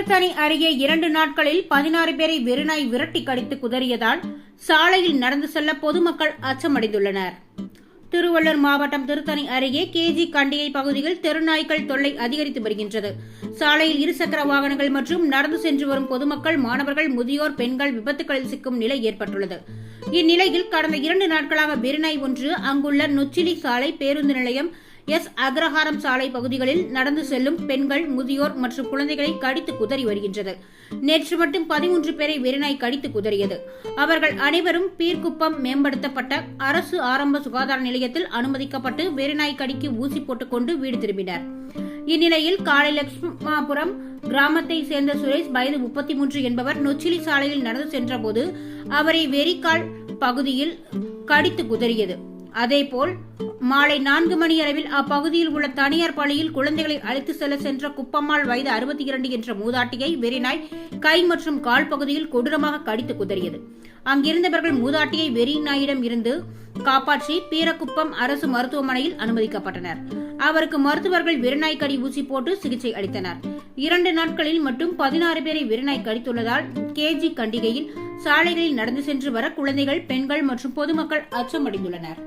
திருத்தணி அருகே 2 நாட்களில் 16 பேரை வெறிநாய் விரட்டி கடித்து குதறியதால் சாலையில் நடந்து செல்ல பொதுமக்கள் அச்சமடைந்துள்ளனர். திருவள்ளூர் மாவட்டம் திருத்தணி அருகே கேஜி கண்டிகை பகுதியில் தெருநாய்கள் தொல்லை அதிகரித்து வருகின்றது. சாலையில் இருசக்கர வாகனங்கள் மற்றும் நடந்து சென்று வரும் பொதுமக்கள், மாணவர்கள், முதியோர், பெண்கள் விபத்துகளில் சிக்கும் நிலை ஏற்பட்டுள்ளது. இந்நிலையில் கடந்த 2 நாட்களாக வெறிநாய் ஒன்று அங்குள்ள நொச்சிலி சாலை, பேருந்து நிலையம், அக்ரஹாரம் சாலை பகுதிகளில் நடந்து செல்லும் பெண்கள், முதியோர் மற்றும் குழந்தைகளை கடித்து குதறி வருகின்றது. நேற்று மட்டும் 13 பேரை வெறிநாய் கடித்து குதறியது. அவர்கள் அனைவரும் பீர்குப்பம் மேம்படுத்தப்பட்ட அரசு ஆரம்ப சுகாதார நிலையத்தில் அனுமதிக்கப்பட்டு வெறிநாய் கடிக்கு ஊசி போட்டுக் கொண்டு வீடு திரும்பினர். இந்நிலையில் காலை லட்சுமாபுரம் கிராமத்தை சேர்ந்த சுரேஷ், வயது 33 என்பவர் நொச்சிலி சாலையில் நடந்து சென்றபோது அவரை வெறிக்கால் பகுதியில் கடித்து குதறியது. அதேபோல் மாலை 4 மணி அளவில் அப்பகுதியில் உள்ள தனியார் பள்ளியில் குழந்தைகளை அழைத்து சென்ற குப்பம்மாள், வயது 62 என்ற மூதாட்டியை வெறிநாய் கை மற்றும் கால் பகுதியில் கொடூரமாக கடித்து குதறியது. அங்கிருந்தவர்கள் மூதாட்டியை வெறிநாயிடம் இருந்து காப்பாற்றி பீரக்குப்பம் அரசு மருத்துவமனையில் அனுமதிக்கப்பட்டனர். அவருக்கு மருத்துவர்கள் வெறிநாய் கடி ஊசி போட்டு சிகிச்சை அளித்தனர். 2 நாட்களில் மட்டும் 16 பேரை வெறிநாய் கடித்துள்ளதால் கேஜி கண்டிகையில் சாலைகளில் நடந்து சென்று வர குழந்தைகள், பெண்கள் மற்றும் பொதுமக்கள் அச்சமடைந்துள்ளனர்.